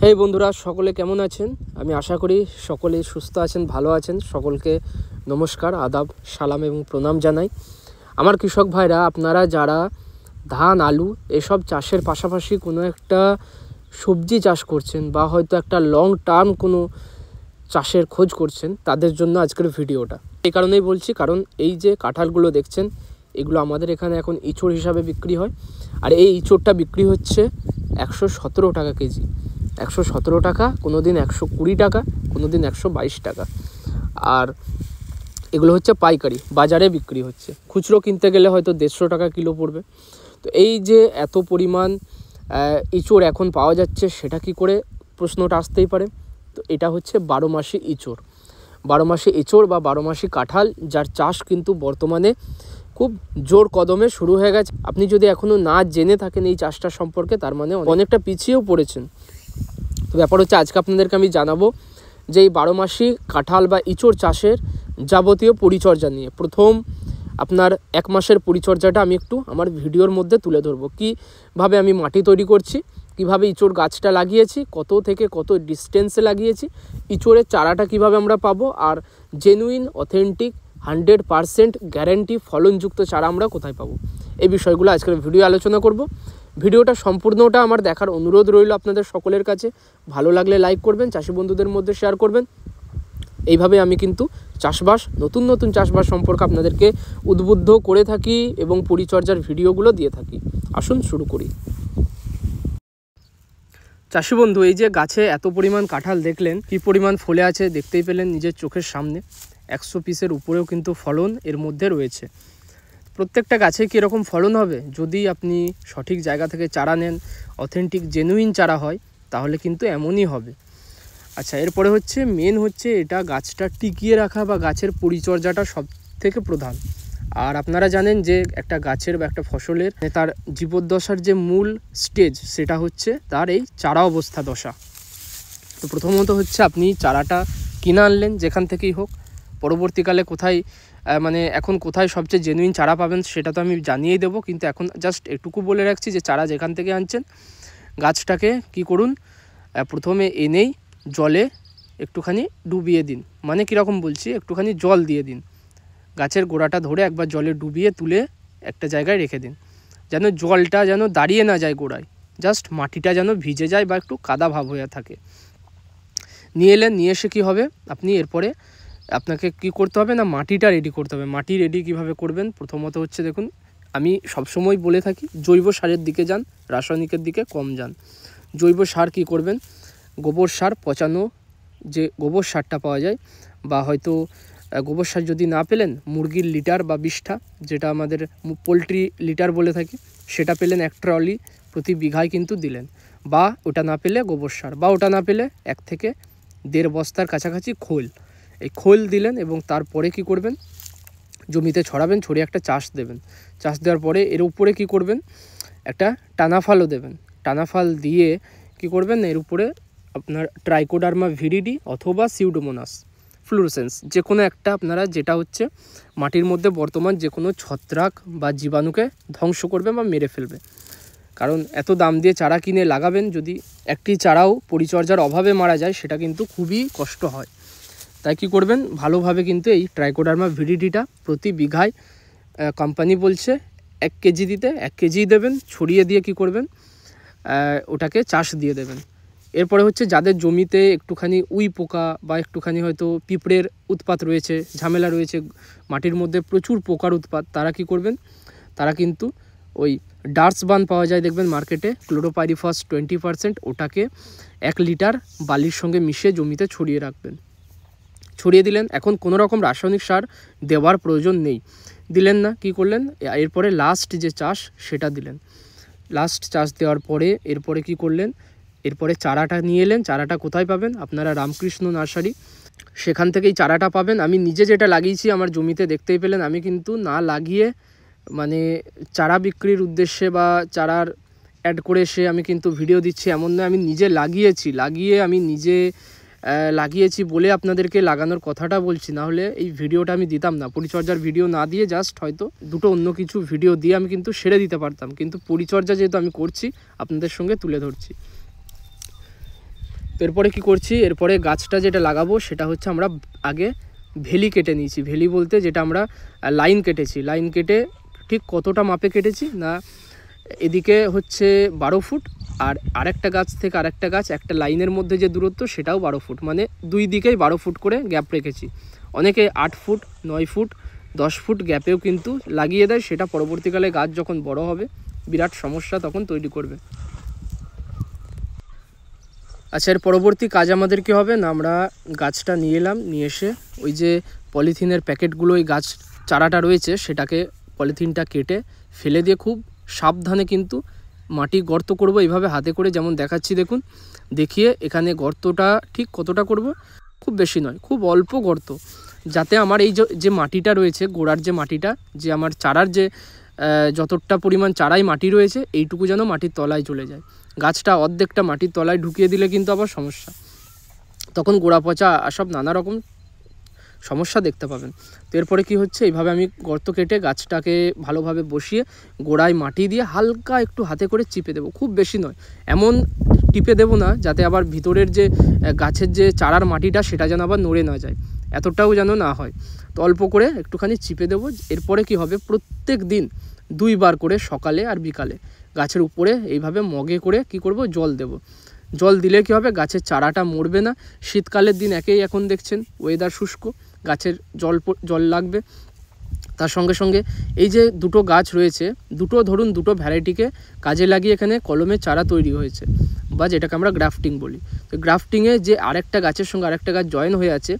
হেই বন্ধুরা, সকলে কেমন আছেন? আমি আশা করি সকলে সুস্থ আছেন, ভালো আছেন। সকলকে নমস্কার, আদাব, সালাম এবং প্রণাম জানাই। আমার কৃষক ভাইরা, আপনারা যারা ধান, আলু এসব চাষের পাশাপাশি কোনো একটা সবজি চাষ করছেন বা হয়তো একটা লং টার্ম কোনো চাষের খোঁজ করছেন, তাদের জন্য আজকের ভিডিওটা। এই কারণেই বলছি, কারণ এই যে কাঁঠালগুলো দেখছেন, এগুলো আমাদের এখানে এখন ইঁচড় হিসাবে বিক্রি হয়। আর এই ইঁচড়টা বিক্রি হচ্ছে 117 টাকা কেজি। 117 টাকা, কোনো দিন 120 টাকা, কোনো দিন 122 টাকা। আর এগুলো হচ্ছে পাইকারি বাজারে বিক্রি হচ্ছে। খুচরো কিনতে গেলে হয়তো 150 টাকা কিলো পড়বে। তো এই যে এত পরিমাণ ইঁচড় এখন পাওয়া যাচ্ছে, সেটা কি করে প্রশ্নটা আসতেই পারে। তো এটা হচ্ছে 12 মাসি ইঁচড়। 12 মাসি ইঁচড় বা 12 মাসি কাঁঠাল, যার চাষ কিন্তু বর্তমানে খুব জোর কদমে শুরু হয়ে গেছে। আপনি যদি এখনও না জেনে থাকেন এই চাষটা সম্পর্কে, তার মানে অনেকটা পিছিয়েও পড়েছেন। তো ব্যাপার হচ্ছে, আজকে আপনাদেরকে আমি জানাবো যে এই 12 মাসি কাঁঠাল বা ইঁচড় চাষের যাবতীয় পরিচর্যা নিয়ে। প্রথম আপনার 1 মাসের পরিচর্যাটা আমি একটু আমার ভিডিওর মধ্যে তুলে ধরবো। কীভাবে আমি মাটি তৈরি করছি, কিভাবে ইঁচড় গাছটা লাগিয়েছি, কত থেকে কত ডিস্টেন্সে লাগিয়েছি, ইঁচড়ের চারাটা কিভাবে আমরা পাবো, আর জেনুইন অথেন্টিক 100% গ্যারান্টি ফলনযুক্ত চারা আমরা কোথায় পাবো, এই বিষয়গুলো আজকের ভিডিও আলোচনা করব। ভিডিওটা সম্পূর্ণটা আমার দেখার অনুরোধ রইল আপনাদের সকলের কাছে। ভালো লাগলে লাইক করবেন, চাষি বন্ধুদের মধ্যে শেয়ার করবেন। এইভাবে আমি কিন্তু চাষবাস, নতুন নতুন চাষবাস সম্পর্কে আপনাদেরকে উদ্বুদ্ধ করে থাকি এবং পরিচর্যার ভিডিওগুলো দিয়ে থাকি। আসুন শুরু করি। চাষি বন্ধু, এই যে গাছে এত পরিমাণ কাঁঠাল দেখলেন, কি পরিমাণ ফলে আছে দেখতেই পেলেন নিজের চোখের সামনে। 100 পিসের উপরেও কিন্তু ফলন এর মধ্যে রয়েছে। প্রত্যেকটা গাছে কীরকম ফলন হবে, যদি আপনি সঠিক জায়গা থেকে চারা নেন, অথেন্টিক জেনুইন চারা হয়, তাহলে কিন্তু এমনই হবে। আচ্ছা, এরপরে হচ্ছে মেন হচ্ছে এটা গাছটা টিকিয়ে রাখা বা গাছের পরিচর্যাটা সব থেকে প্রধান। আর আপনারা জানেন যে একটা গাছের বা একটা ফসলের তার জীবদ্দশার যে মূল স্টেজ, সেটা হচ্ছে তার এই চারা অবস্থা দশা। তো প্রথমত হচ্ছে আপনি চারাটা কিনে আনলেন যেখান থেকেই হোক। পরবর্তীকালে কোথায় এখন কোথায় সবচেয়ে জেনুইন চারা পাবেন সেটা তো আমি জানিয়েই দেবো, কিন্তু এখন জাস্ট এটুকু বলে রাখছি যে চারা যেখান থেকে আনছেন, গাছটাকে কি করুন, প্রথমে এনেই জলে একটুখানি ডুবিয়ে দিন। মানে কীরকম বলছি, একটুখানি জল দিয়ে দিন। গাছের গোড়াটা ধরে একবার জলে ডুবিয়ে তুলে একটা জায়গায় রেখে দিন, যেন জলটা যেন দাঁড়িয়ে না যায় গোড়ায়, জাস্ট মাটিটা যেন ভিজে যায় বা একটু কাদা ভাব হয়ে থাকে। নিয়ে এলেন, নিয়ে এসে কী হবে, আপনি এরপরে আপনাকে কি করতে হবে না, মাটিটা রেডি করতে হবে। মাটি রেডি কিভাবে করবেন, প্রথমত হচ্ছে দেখুন, আমি সবসময় বলে থাকি জৈব সারের দিকে যান, রাসায়নিকের দিকে কম যান। জৈব সার কি করবেন, গোবর সার, পচানো যে গোবর সারটা পাওয়া যায়, বা হয়তো গোবর সার যদি না পেলেন, মুরগির লিটার বা বিষ্ঠা, যেটা আমাদের পোলট্রি লিটার বলে থাকি, সেটা পেলেন 1 ট্রলি প্রতি বিঘায় কিন্তু দিলেন। বা ওটা না পেলে গোবর সার, বা ওটা না পেলে 1 থেকে 1.5 বস্তার কাছাকাছি খোল, এই খোল দিলেন। এবং তারপরে কি করবেন, জমিতে ছড়াবেন, ছড়িয়ে একটা চাষ দেবেন। চাষ দেওয়ার পরে এর উপরে কি করবেন, একটা টানাফালও দেবেন। টানাফাল দিয়ে কি করবেন, এর উপরে আপনার ট্রাইকোডার্মা ভিরিডি অথবা সিউডোমোনাস ফ্লুরোসেন্স, যে কোনো একটা আপনারা, যেটা হচ্ছে মাটির মধ্যে বর্তমান যে কোনো ছত্রাক বা জীবাণুকে ধ্বংস করবে বা মেরে ফেলবে। কারণ এত দাম দিয়ে চারা কিনে লাগাবেন, যদি একটি চারাও পরিচর্যার অভাবে মারা যায়, সেটা কিন্তু খুবই কষ্ট হয়। তাই কি করবেন, ভালোভাবে কিন্তু এই ট্রাইকোডার্মা ভিরিডিটা প্রতি বিঘায় কোম্পানি বলছে 1 কেজি দিতে, 1 কেজি দেবেন। ছড়িয়ে দিয়ে কি করবেন, ওটাকে চাষ দিয়ে দেবেন। এরপরে হচ্ছে যাদের জমিতে একটুখানি উই পোকা বা একটুখানি হয়তো পিঁপড়ের উৎপাত রয়েছে, ঝামেলা রয়েছে, মাটির মধ্যে প্রচুর পোকার উৎপাত, তারা কি করবেন, তারা কিন্তু ওই ডার্সবান পাওয়া যায় দেখবেন মার্কেটে, ক্লোরোপাইরিফস 20%, ওটাকে 1 লিটার বালির সঙ্গে মিশিয়ে জমিতে ছড়িয়ে রাখবেন। ছড়িয়ে দিলেন। এখন কোনো রকম রাসায়নিক সার দেওয়ার প্রয়োজন নেই। দিলেন না, কি করলেন, এরপরে লাস্ট যে চাষ সেটা দিলেন। লাস্ট চাষ দেওয়ার পরে এরপরে কি করলেন, এরপরে চারাটা নিয়ে এলেন। চারাটা কোথায় পাবেন, আপনারা রামকৃষ্ণ নার্সারি, সেখান থেকেই চারাটা পাবেন। আমি নিজে যেটা লাগিয়েছি আমার জমিতে দেখতেই পেলেন, আমি কিন্তু না লাগিয়ে চারা বিক্রির উদ্দেশ্যে বা চারার অ্যাড করে এসে আমি কিন্তু ভিডিও দিচ্ছি এমন নয়। আমি নিজে লাগিয়েছি বলে আপনাদেরকে লাগানোর কথাটা বলছি, না হলে এই ভিডিওটা আমি দিতাম না। পরিচর্যার ভিডিও না দিয়ে জাস্ট হয়তো দুটো অন্য কিছু ভিডিও দিয়ে আমি কিন্তু সেরে দিতে পারতাম, কিন্তু পরিচর্যা যেহেতু আমি করছি আপনাদের সঙ্গে তুলে ধরছি। তো এরপরে কী করছি, এরপরে গাছটা যেটা লাগাবো সেটা হচ্ছে আমরা আগে ভেলি কেটে নিয়েছি। ভেলি বলতে যেটা আমরা লাইন কেটেছি, লাইন কেটে ঠিক কতটা মাপে কেটেছি না, এদিকে হচ্ছে 12 ফুট আর আরেকটা গাছ থেকে আরেকটা গাছ একটা লাইনের মধ্যে যে দূরত্ব সেটাও 12 ফুট, মানে দুই দিকেই 12 ফুট করে গ্যাপ রেখেছি। অনেকে 8 ফুট 9 ফুট 10 ফুট গ্যাপেও কিন্তু লাগিয়ে দেয়, সেটা পরবর্তীকালে গাছ যখন বড় হবে বিরাট সমস্যা তখন তৈরি করবে। আচ্ছা, এর পরবর্তী কাজ আমাদের কী হবে না, আমরা গাছটা নিয়ে এলাম, নিয়ে এসে ওই যে পলিথিনের প্যাকেটগুলো ওই গাছ চারাটা রয়েছে সেটাকে পলিথিনটা কেটে ফেলে দিয়ে খুব সাবধানে কিন্তু মাটি গর্ত করব এইভাবে হাতে করে, যেমন দেখাচ্ছি দেখুন, দেখিয়ে এখানে গর্তটা ঠিক কতটা করব, খুব বেশি নয়, খুব অল্প গর্ত, যাতে আমার এই যে মাটিটা রয়েছে গোড়ার যে মাটিটা, যে আমার চারার যে যতটা পরিমাণ চারাই মাটি রয়েছে এইটুকু যেন মাটির তলায় চলে যায়। গাছটা অর্ধেকটা মাটির তলায় ঢুকিয়ে দিলে কিন্তু আবার সমস্যা, তখন গোড়া পচা সব নানা রকম সমস্যা দেখতে পাবেন। তো এরপরে কী হচ্ছে, এইভাবে আমি গর্ত কেটে গাছটাকে ভালোভাবে বসিয়ে গোড়ায় মাটি দিয়ে হালকা একটু হাতে করে চিপে দেবো, খুব বেশি নয়, এমন টিপে দেবো না যাতে আবার ভিতরের যে গাছের যে চারার মাটিটা সেটা যেন আবার নড়ে না যায়, এতটাও যেন না হয়। তো অল্প করে একটুখানি চিপে দেবো। এরপরে কি হবে, প্রত্যেক দিন 2 বার করে সকালে আর বিকালে গাছের উপরে এইভাবে মগে করে কি করব, জল দেব। জল দিলে কি হবে, গাছের চারাটা মরবে না। শীতকালের দিন একেই এখন দেখছেন ওয়েদার শুষ্ক, গাছের জল লাগবে। তার সঙ্গে সঙ্গে এই যে দুটো গাছ রয়েছে, ধরুন দুটো ভ্যারাইটিকে কাজে লাগিয়ে এখানে কলমের চারা তৈরি হয়েছে, বা যেটাকে আমরা গ্রাফটিং বলি। তো গ্রাফটিংয়ে যে আরেকটা গাছের সঙ্গে আরেকটা গাছ জয়েন হয়ে আছে,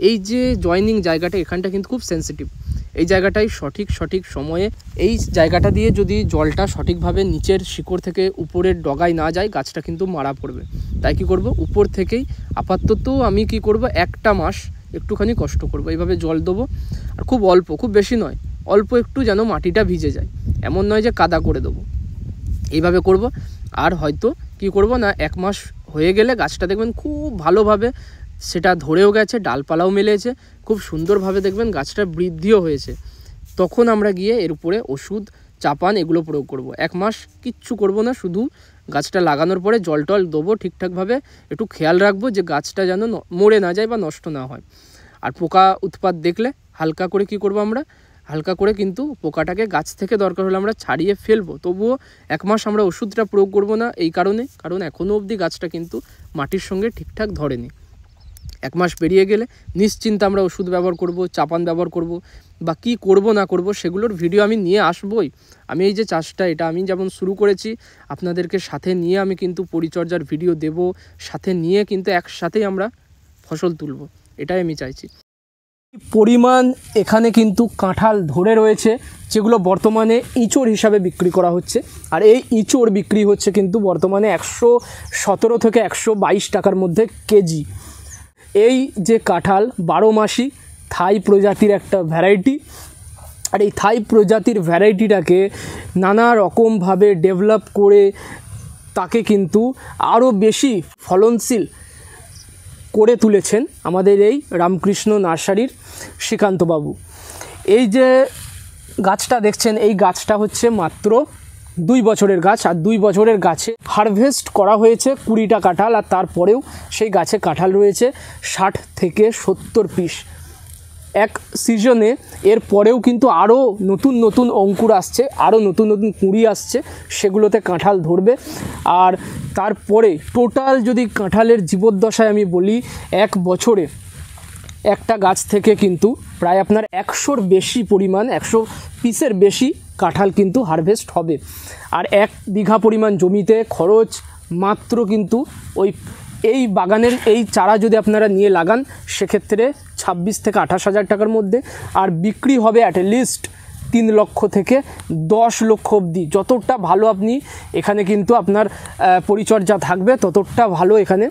এই যে জয়েনিং জায়গাটা এখানটা কিন্তু খুব সেন্সিটিভ। এই জায়গাটাই সঠিক সময়ে এই জায়গাটা দিয়ে যদি জলটা সঠিকভাবে নিচের শিকড় থেকে উপরের ডগায় না যায়, গাছটা কিন্তু মারা পড়বে। তাই কি করব, উপর থেকেই আপাতত আমি কি করব, 1টা মাস একটুখানি কষ্ট করব, এইভাবে জল দেবো। আর খুব অল্প, খুব বেশি নয়, অল্প একটু যেন মাটিটা ভিজে যায়, এমন নয় যে কাদা করে দেবো, এইভাবে করব। আর হয়তো কি করব না, 1 মাস হয়ে গেলে গাছটা দেখবেন খুব ভালোভাবে সেটা ধরেও গেছে, ডালপালাও মেলেছে, খুব সুন্দরভাবে দেখবেন গাছটা বৃদ্ধিও হয়েছে। তখন আমরা গিয়ে এর উপরে ওষুধ চাপান এগুলো প্রয়োগ করব। 1 মাস কিচ্ছু করব না, শুধু গাছটা লাগানোর পরে জল টল দেবো ঠিকঠাকভাবে, একটু খেয়াল রাখবো যে গাছটা যেন মরে না যায় বা নষ্ট না হয়। আর পোকা উৎপাত দেখলে হালকা করে কি করব, আমরা হালকা করে কিন্তু পোকাটাকে গাছ থেকে দরকার হলে আমরা ছাড়িয়ে ফেলবো। তবুও 1 মাস আমরা ওষুধটা প্রয়োগ করব না, এই কারণ এখনও অবধি গাছটা কিন্তু মাটির সঙ্গে ঠিকঠাক ধরেনি। 1 মাস পেরিয়ে গেলে নিশ্চিন্তে আমরা ওষুধ ব্যবহার করব, চাপান ব্যবহার করব, বা কী করব না করব সেগুলোর ভিডিও আমি নিয়ে আসবই। আমি এই যে চাষটা, এটা আমি যেমন শুরু করেছি আপনাদেরকে সাথে নিয়ে আমি কিন্তু পরিচর্যার ভিডিও দেব, সাথে নিয়ে কিন্তু একসাথেই আমরা ফসল তুলব, এটাই আমি চাইছি। পরিমাণ এখানে কিন্তু কাঁঠাল ধরে রয়েছে, যেগুলো বর্তমানে ইঁচড় হিসাবে বিক্রি করা হচ্ছে। আর এই ইঁচড় বিক্রি হচ্ছে কিন্তু বর্তমানে 117 থেকে 122 টাকার মধ্যে কেজি। এই যে কাঁঠাল 12 মাসি থাই প্রজাতির একটা ভ্যারাইটি, আর এই থাই প্রজাতির ভ্যারাইটিটাকে নানা রকমভাবে ডেভেলপ করে তাকে কিন্তু আরও বেশি ফলনশীল করে তুলেছেন আমাদের এই রামকৃষ্ণ নার্সারির শ্রীকান্তবাবু। এই যে গাছটা দেখছেন, এই গাছটা হচ্ছে মাত্র 2 বছরের গাছ, আর 2 বছরের গাছে হারভেস্ট করা হয়েছে 20টা কাঁঠাল, আর তারপরেও সেই গাছে কাঁঠাল রয়েছে 60 থেকে 70 পিস এক সিজনে। এর পরেও কিন্তু আরও নতুন অঙ্কুর আসছে, আরও নতুন কুঁড়ি আসছে, সেগুলোতে কাঁঠাল ধরবে। আর তারপরে টোটাল যদি কাঁঠালের জীবদ্দশায় আমি বলি, 1 বছরে একটা গাছ থেকে কিন্তু প্রায় আপনার 100-র বেশি পরিমাণ, 100 পিসের বেশি কাঁঠাল কিন্তু হারভেস্ট হবে। আর 1 বিঘা পরিমাণ জমিতে খরচ মাত্র কিন্তু এই বাগানের এই চারা যদি আপনারা নিয়ে লাগান, সেক্ষেত্রে 26 থেকে 28 হাজার টাকার মধ্যে, আর বিক্রি হবে অ্যাটলিস্ট 3 লক্ষ থেকে 10 লক্ষ অবধি। যতটা ভালো আপনি এখানে কিন্তু আপনার পরিচর্যা থাকবে, ততটা ভালো এখানে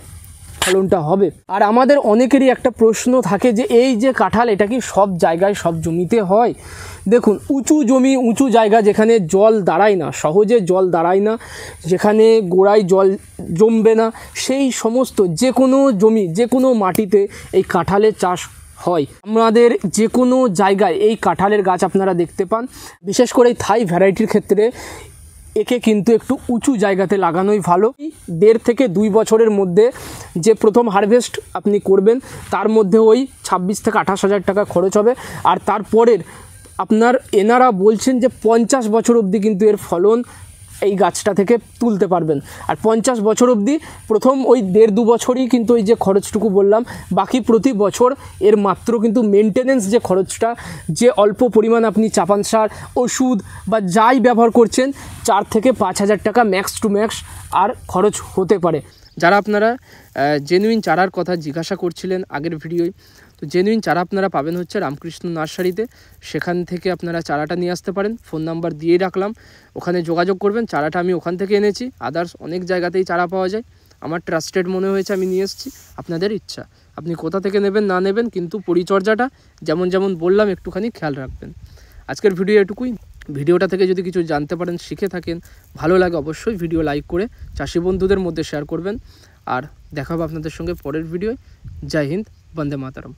ফলনটা হবে। আর আমাদের অনেকেরই একটা প্রশ্ন থাকে যে এই যে কাঁঠাল, এটা কি সব জায়গায় সব জমিতে হয়? দেখুন, উঁচু জমি, উঁচু জায়গা, যেখানে জল দাঁড়ায় না, সহজে জল দাঁড়ায় না, যেখানে গোড়ায় জল জমবে না, সেই সমস্ত যে কোনো জমি, যে কোনো মাটিতে এই কাঁঠালের চাষ হয়। আমাদের যে কোনো জায়গায় এই কাঁঠালের গাছ আপনারা দেখতে পান। বিশেষ করে এই থাই ভ্যারাইটির ক্ষেত্রে একে কিন্তু একটু উঁচু জায়গাতে লাগানোই ভালো। 1.5 থেকে 2 বছরের মধ্যে যে প্রথম হারভেস্ট আপনি করবেন তার মধ্যে ওই 26 থেকে 28 হাজার টাকা খরচ হবে। আর তারপরের আপনার এনারা বলছেন যে 50 বছর অবধি কিন্তু এর ফলন এই গাছটা থেকে তুলতে পারবেন। আর 50 বছর অবধি প্রথম ওই 1.5-2 বছরই কিন্তু ওই যে খরচটুকু বললাম, বাকি প্রতি বছর এর মাত্র কিন্তু মেনটেনেন্স যে খরচটা, যে অল্প পরিমাণ আপনি চাপান সার, ওষুধ বা যাই ব্যবহার করছেন 4 থেকে 5 হাজার টাকা ম্যাক্স টু ম্যাক্স আর খরচ হতে পারে। যারা আপনারা জেনুইন চারার কথা জিজ্ঞাসা করছিলেন আগের ভিডিওয়, তো জেনুইন চারা আপনারা পাবেন হচ্ছে রামকৃষ্ণ নার্সারিতে। সেখান থেকে আপনারা চারাটা নিয়ে আসতে পারেন। ফোন নাম্বার দিয়ে রাখলাম, ওখানে যোগাযোগ করবেন। চারাটা আমি ওখান থেকে এনেছি, আদার্স অনেক জায়গাতেই চারা পাওয়া যায়। আমার ট্রাস্টেড মনে হয়েছে, আমি নিয়ে এসেছি। আপনাদের ইচ্ছা আপনি কোথা থেকে নেবেন না নেবেন, কিন্তু পরিচর্যাটা যেমন যেমন বললাম একটুখানি খেয়াল রাখবেন। আজকের ভিডিও এটুকুই। ভিডিওটা থেকে যদি কিছু জানতে পারেন, শিখে থাকেন, ভালো লাগে অবশ্যই ভিডিও লাইক করে চাষি বন্ধুদের মধ্যে শেয়ার করবেন। আর দেখা হবে আপনাদের সঙ্গে পরের ভিডিওয়। জয় হিন্দ, বন্দে মাতরম।